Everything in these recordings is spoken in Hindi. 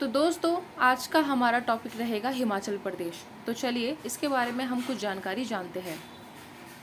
तो दोस्तों, आज का हमारा टॉपिक रहेगा हिमाचल प्रदेश। तो चलिए इसके बारे में हम कुछ जानकारी जानते हैं।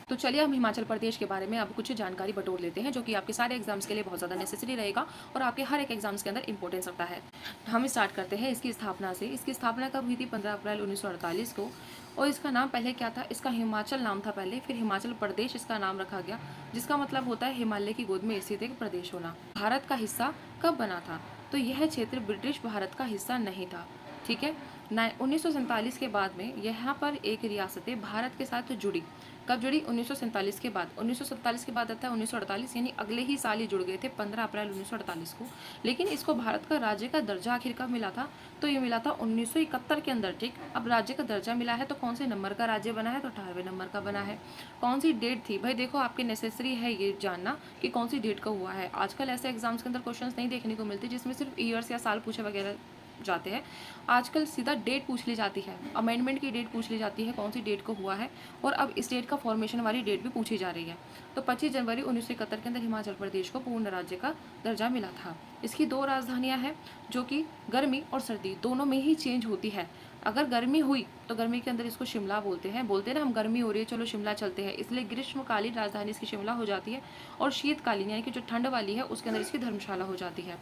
तो चलिए हम हिमाचल प्रदेश के बारे में अब कुछ जानकारी बटोर लेते हैं, जो कि आपके सारे एग्जाम्स के लिए बहुत ज़्यादा नेसेसरी रहेगा और आपके हर एक एग्जाम्स के अंदर इंपॉर्टेंस रखता है। हम स्टार्ट करते हैं इसकी स्थापना से। इसकी स्थापना कब हुई थी? 15 अप्रैल 1948 को। और इसका नाम पहले क्या था? इसका हिमाचल नाम था पहले, फिर हिमाचल प्रदेश इसका नाम रखा गया, जिसका मतलब होता है हिमालय की गोद में स्थित एक प्रदेश होना। भारत का हिस्सा कब बना था? तो यह क्षेत्र ब्रिटिश भारत का हिस्सा नहीं था। ठीक है। 1947 के बाद में यहाँ पर एक रियासतें भारत के साथ जुड़ी। कब जुड़ी? 1947 के बाद। 1947 के बाद आता है 1948, यानी अगले ही साल ही जुड़ गए थे 15 अप्रैल 1948 को। लेकिन इसको भारत का राज्य का दर्जा आखिर कब मिला था? तो ये मिला था 1971 के अंदर। ठीक, अब राज्य का दर्जा मिला है तो कौन से नंबर का राज्य बना है? तो 18वें नंबर का बना है। कौन सी डेट थी? भाई देखो, आपके नेसेसरी है ये जानना कि कौन सी डेट का हुआ है। आजकल ऐसे एग्जाम्स के अंदर क्वेश्चन नहीं देखने को मिलते जिसमें सिर्फ ईयर्स या साल पूछे वगैरह जाते हैं। आजकल सीधा डेट पूछ ली जाती है, अमेंडमेंट की डेट पूछ ली जाती है, कौन सी डेट को हुआ है, और अब इस डेट का फॉर्मेशन वाली डेट भी पूछी जा रही है। तो 25 जनवरी 1971 के अंदर हिमाचल प्रदेश को पूर्ण राज्य का दर्जा मिला था। इसकी दो राजधानियां हैं, जो कि गर्मी और सर्दी दोनों में ही चेंज होती है। अगर गर्मी हुई तो गर्मी के अंदर इसको शिमला बोलते हैं ना हम, गर्मी हो रही है चलो शिमला चलते हैं, इसलिए ग्रीष्मकालीन राजधानी इसकी शिमला हो जाती है। और शीतकालीन यानी कि जो ठंड वाली है उसके अंदर इसकी धर्मशाला हो जाती है।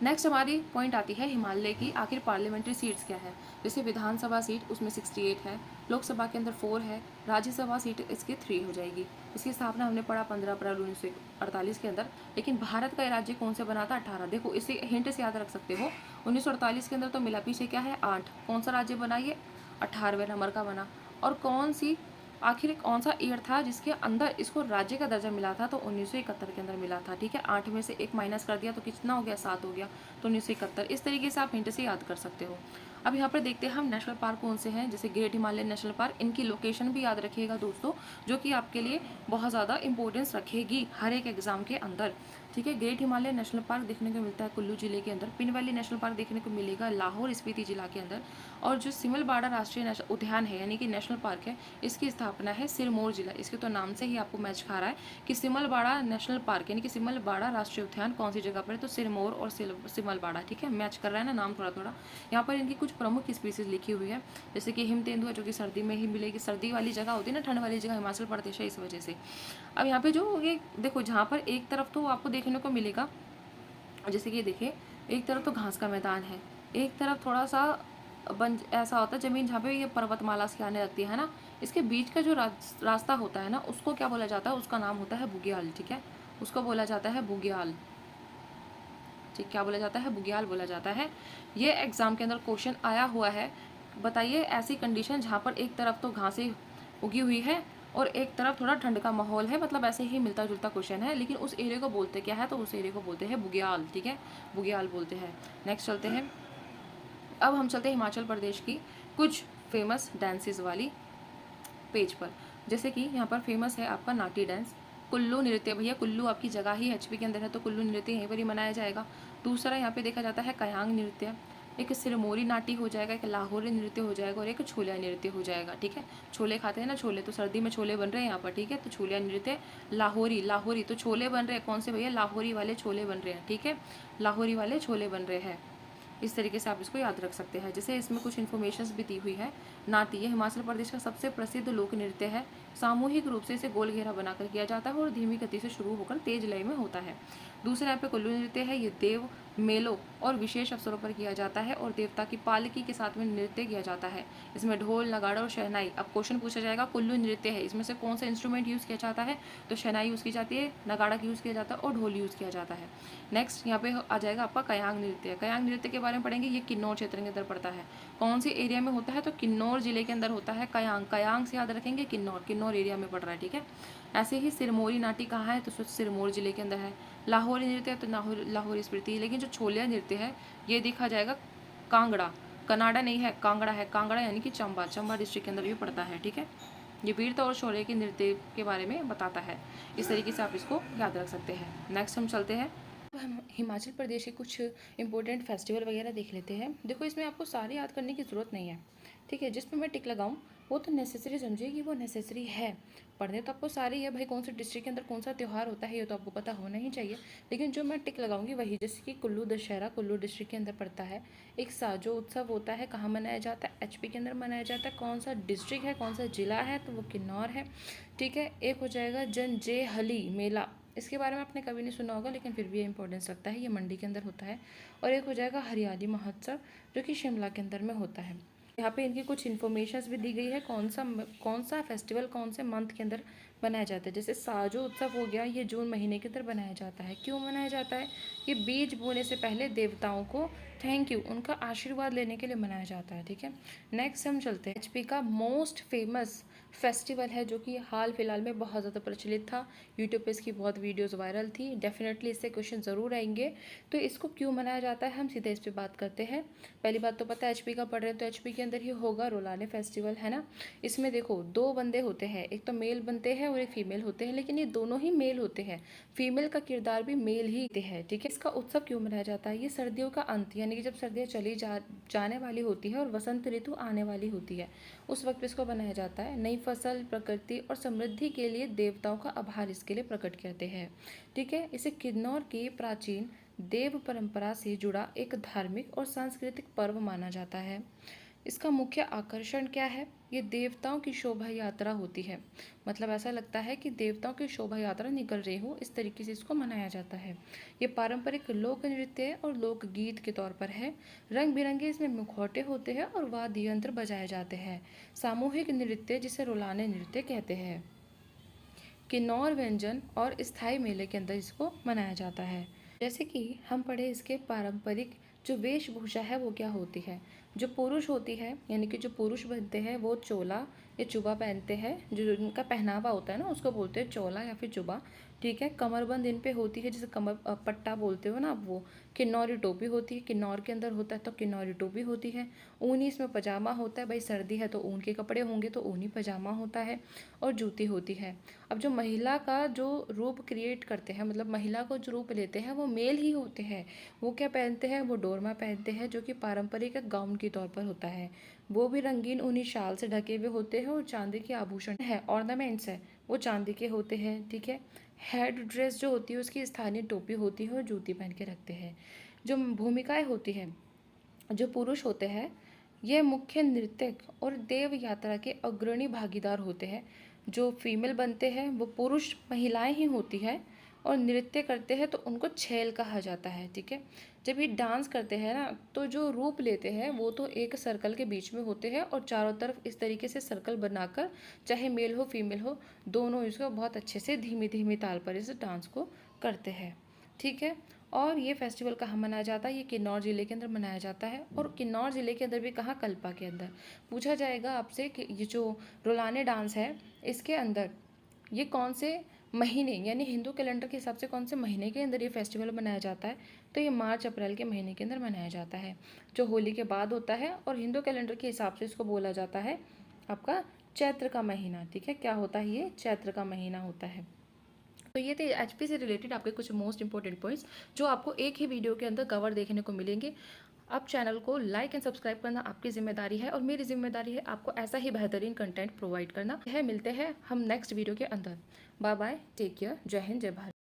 नेक्स्ट हमारी पॉइंट आती है हिमालय की आखिर पार्लियामेंट्री सीट्स क्या है। जैसे विधानसभा सीट उसमें 68 है, लोकसभा के अंदर 4 है, राज्यसभा सीट इसकी 3 हो जाएगी। इसकी स्थापना हमने पढ़ा 15 अप्रैल 1948 के अंदर। लेकिन भारत का राज्य कौन से बना था? 18। देखो इसे हिंट से याद रख सकते हो। 1948 के अंदर तो मिला पीछे क्या है? 8। कौन सा राज्य बना? ये 18वें नंबर का बना। और कौन सी आखिर कौन सा ईयर था जिसके अंदर इसको राज्य का दर्जा मिला था? तो 1971 के अंदर मिला था। ठीक है, 8 में से 1 माइनस कर दिया तो कितना हो गया? 7 हो गया। तो 1971। इस तरीके से आप हिंट से याद कर सकते हो। अब यहाँ पर देखते हैं हम नेशनल पार्क कौन से हैं। जैसे ग्रेट हिमालयन नेशनल पार्क, इनकी लोकेशन भी याद रखिएगा दोस्तों, जो कि आपके लिए बहुत ज़्यादा इंपॉर्टेंस रखेगी हर एक एग्जाम के अंदर। ठीक है, ग्रेट हिमालयन नेशनल पार्क देखने को मिलता है कुल्लू जिले के अंदर। पिन वैली नेशनल पार्क देखने को मिलेगा लाहौर स्पीति जिला के अंदर। और जो सिमलबाड़ा राष्ट्रीय उद्यान है यानी कि नेशनल पार्क है, इसकी स्थापना है सिरमौर जिला। इसके तो नाम से ही आपको मैच खा रहा है कि सिमलबाड़ा नेशनल पार्क यानी कि सिमलबाड़ा राष्ट्रीय उद्यान कौन सी जगह पर है? तो सिरमौर और सिमलबाड़ा। ठीक है, मैच कर रहा है ना नाम थोड़ा थोड़ा। यहाँ पर इनकी कुछ प्रमुख स्पीसीज लिखी हुई है, जैसे कि हिम तेंदुआ, जो कि सर्दी में ही मिलेगी। सर्दी वाली जगह होती है ना, ठंड वाली जगह हिमाचल प्रदेश है, इस वजह से। अब यहाँ पे जो ये देखो, जहाँ पर एक तरफ तो आपको देखने को मिलेगा, जैसे कि देखिए, एक तरफ तो घास का मैदान है, एक तरफ थोड़ा सा ऐसा होता है ज़मीन जहाँ पे ये पर्वतमाला सी आने लगती है ना। इसके बीच का जो रास्ता होता है ना, उसको क्या बोला जाता है? उसका नाम होता है बुग्याल। ठीक है, उसको बोला जाता है बुग्याल। ठीक, क्या बोला जाता है? बुग्याल बोला जाता है। ये एग्जाम के अंदर क्वेश्चन आया हुआ है। बताइए ऐसी कंडीशन जहाँ पर एक तरफ तो घासें उगी हुई है और एक तरफ थोड़ा ठंड का माहौल है, मतलब ऐसे ही मिलता जुलता क्वेश्चन है, लेकिन उस एरिया को बोलते क्या है? तो उस एरिया को बोलते हैं बुग्याल। ठीक है, बुग्याल बोलते हैं। नेक्स्ट चलते हैं। अब हम चलते हैं हिमाचल प्रदेश की कुछ फेमस डांसेस वाली पेज पर। जैसे कि यहाँ पर फेमस है आपका नाटी डांस, कुल्लू नृत्य। भैया कुल्लू आपकी जगह ही एचपी के अंदर है, तो कुल्लू नृत्य यहीं पर ही मनाया जाएगा। दूसरा यहाँ पे देखा जाता है कयांग नृत्य, एक सिरमौरी नाटी हो जाएगा, एक लाहौरी नृत्य हो जाएगा और एक छोलिया नृत्य हो जाएगा। ठीक है, छोले खाते हैं ना, छोले, तो सर्दी में छोले बन रहे हैं यहाँ पर। ठीक है, तो छोलिया नृत्य। लाहौरी तो छोले बन रहे हैं, कौन से भैया? लाहौरी वाले छोले बन रहे हैं। ठीक है, लाहौरी वाले छोले बन रहे हैं। इस तरीके से आप इसको याद रख सकते हैं। जैसे इसमें कुछ इन्फॉर्मेशन भी दी हुई है। नाटी, ये हिमाचल प्रदेश का सबसे प्रसिद्ध लोक नृत्य है। सामूहिक रूप से इसे गोल घेरा बनाकर किया जाता है और धीमी गति से शुरू होकर तेज लय में होता है। दूसरा यहाँ पे कुल्लू नृत्य है, ये देव मेलों और विशेष अवसरों पर किया जाता है और देवता की पालकी के साथ में नृत्य किया जाता है। इसमें ढोल, नगाड़ा और शहनाई। अब क्वेश्चन पूछा जाएगा, कुल्लू नृत्य है, इसमें से कौन सा इंस्ट्रूमेंट यूज़ किया जाता है? तो शहनाई यूज़ की जाती है, नगाड़ा यूज़ किया जाता है और ढोल यूज़ किया जाता है। नेक्स्ट यहाँ पे आ जाएगा आपका कयांग नृत्य। कयांग नृत्य के बारे में पढ़ेंगे, ये किन्नौर क्षेत्र के अंदर पड़ता है। कौन से एरिया में होता है? तो किन्नौर जिले के अंदर होता है कयांग। कयांग से याद रखेंगे, किन्नौर एरिया में पड़ रहा है। ठीक है, ऐसे ही सिरमौरी नाटी कहाँ है? तो सिरमौर जिले के अंदर है। लाहौरी नृत्य है तो लाहौरी स्मृति। लेकिन जो छोलिया नृत्य है ये देखा जाएगा कांगड़ा, कनाडा नहीं है, कांगड़ा है। कांगड़ा यानी कि चंबा डिस्ट्रिक्ट के अंदर भी पड़ता है। ठीक है, ये वीरता और शौर्य के नृत्य के बारे में बताता है। इस तरीके से आप इसको याद रख सकते हैं। नेक्स्ट हम चलते हैं, हम हिमाचल प्रदेश के कुछ इंपॉर्टेंट फेस्टिवल वगैरह देख लेते हैं। देखो इसमें आपको सारे याद करने की ज़रूरत नहीं है। ठीक है, जिस पे मैं टिक लगाऊं वो तो नेसेसरी समझिए कि वो नेसेसरी है। पढ़ने तो आपको सारी है भाई, कौन से डिस्ट्रिक्ट के अंदर कौन सा त्यौहार होता है ये तो आपको पता होना ही चाहिए। लेकिन जो मैं टिक लगाऊंगी वही, जैसे कि कुल्लू दशहरा कुल्लू डिस्ट्रिक्ट के अंदर पड़ता है। एक साजो उत्सव होता है, कहाँ मनाया जाता है? एचपी के अंदर मनाया जाता है। कौन सा डिस्ट्रिक्ट है, कौन सा जिला है? तो वो किन्नौर है। ठीक है। एक हो जाएगा जंजैहली मेला, इसके बारे में आपने कभी नहीं सुना होगा लेकिन फिर भी ये इंपॉर्टेंस रखता है, ये मंडी के अंदर होता है। और एक हो जाएगा हरियाली महोत्सव, जो कि शिमला के अंदर में होता है। यहाँ पे इनकी कुछ इन्फॉर्मेशंस भी दी गई है, कौन सा फेस्टिवल कौन से मंथ के अंदर मनाया जाता है। जैसे साजो उत्सव हो गया, ये जून महीने के अंदर मनाया जाता है। क्यों मनाया जाता है? ये बीज बोने से पहले देवताओं को थैंक यू, उनका आशीर्वाद लेने के लिए मनाया जाता है। ठीक है। नेक्स्ट हम चलते हैं, एचपी का मोस्ट फेमस फेस्टिवल है, जो कि हाल फिलहाल में बहुत ज़्यादा प्रचलित था। यूट्यूब पे इसकी बहुत वीडियोस वायरल थी। डेफिनेटली इससे क्वेश्चन ज़रूर आएंगे। तो इसको क्यों मनाया जाता है, हम सीधे इस पर बात करते हैं। पहली बात तो पता है एचपी का पढ़ रहे हैं तो एचपी के अंदर ही होगा रोलाने फेस्टिवल, है ना। इसमें देखो 2 बंदे होते हैं, एक तो मेल बनते हैं और एक फीमेल होते हैं, लेकिन ये दोनों ही मेल होते हैं। फीमेल का किरदार भी मेल ही है। ठीक है। इसका उत्सव क्यों मनाया जाता है? ये सर्दियों का अंत, यानी कि जब सर्दियाँ चली जाने वाली होती है और वसंत ऋतु आने वाली होती है, उस वक्त इसको बनाया जाता है। नई फसल, प्रकृति और समृद्धि के लिए देवताओं का आभार इसके लिए प्रकट करते हैं। ठीक है। इसे किन्नौर की प्राचीन देव परंपरा से जुड़ा एक धार्मिक और सांस्कृतिक पर्व माना जाता है। इसका मुख्य आकर्षण क्या है? ये देवताओं की शोभा यात्रा होती है। मतलब ऐसा लगता है कि देवताओं की शोभा यात्रा निकल रही हो, इस तरीके से इसको मनाया जाता है। ये पारंपरिक लोक नृत्य और लोकगीत के तौर पर है। रंग बिरंगे इसमें मुखौटे होते हैं और वाद्य यंत्र बजाए जाते हैं। सामूहिक नृत्य, जिसे रुलाने नृत्य कहते हैं। किन्नौर व्यंजन और स्थायी मेले के अंदर इसको मनाया जाता है। जैसे कि हम पढ़े, इसके पारंपरिक जो वेशभूषा है वो क्या होती है। जो पुरुष होती है, यानी कि जो पुरुष बनते हैं वो चोला या चुबा पहनते हैं। जो उनका पहनावा होता है ना, उसको बोलते हैं चोला या फिर चुबा। ठीक है। कमरबंद इन पे होती है, जिसे कमर पट्टा बोलते हो ना आप, वो। किन्नौरी टोपी होती है, किन्नौर के अंदर होता है तो किन्नौरी टोपी होती है। ऊनी इसमें पजामा होता है, भाई सर्दी है तो ऊन के कपड़े होंगे तो ऊनी पजामा होता है। और जूती होती है। अब जो महिला का जो रूप क्रिएट करते हैं, मतलब महिला को जो रूप लेते हैं वो मेल ही होते हैं। वो क्या पहनते हैं? वो डोरमा पहनते हैं, जो कि पारंपरिक गाउन के तौर पर होता है। वो भी रंगीन ऊनी शाल से ढके हुए होते हैं और चांदी के आभूषण है, ऑर्नामेंट्स है, वो चांदी के होते हैं। ठीक है। हेड ड्रेस जो होती है उसकी स्थानीय टोपी होती है और जूती पहन के रखते हैं। जो भूमिकाएं होती हैं, जो पुरुष होते हैं ये मुख्य नृत्यक और देव यात्रा के अग्रणी भागीदार होते हैं। जो फीमेल बनते हैं वो पुरुष महिलाएं ही होती है और नृत्य करते हैं तो उनको छेल कहा जाता है। ठीक है। जब ये डांस करते हैं ना, तो जो रूप लेते हैं वो तो एक सर्कल के बीच में होते हैं और चारों तरफ इस तरीके से सर्कल बनाकर, चाहे मेल हो फीमेल हो, दोनों इसको बहुत अच्छे से धीमी धीमी ताल पर इस डांस को करते हैं। ठीक है। और ये फेस्टिवल कहाँ मनाया जाता है? ये किन्नौर ज़िले के अंदर मनाया जाता है। और किन्नौर ज़िले के अंदर भी कहाँ? कल्पा के अंदर। पूछा जाएगा आपसे कि ये जो रुलाने डांस है, इसके अंदर ये कौन से महीने, यानी हिंदू कैलेंडर के हिसाब से कौन से महीने के अंदर ये फेस्टिवल मनाया जाता है? तो ये मार्च अप्रैल के महीने के अंदर मनाया जाता है, जो होली के बाद होता है। और हिंदू कैलेंडर के हिसाब से इसको बोला जाता है आपका चैत्र का महीना। ठीक है। क्या होता है? ये चैत्र का महीना होता है। तो ये थे एचपी से रिलेटेड आपके कुछ मोस्ट इंपॉर्टेंट पॉइंट्स, जो आपको एक ही वीडियो के अंदर कवर देखने को मिलेंगे। अब चैनल को लाइक एंड सब्सक्राइब करना आपकी जिम्मेदारी है और मेरी जिम्मेदारी है आपको ऐसा ही बेहतरीन कंटेंट प्रोवाइड करना है। मिलते हैं हम नेक्स्ट वीडियो के अंदर। बाय बाय, टेक केयर, जय हिंद, जय भारत।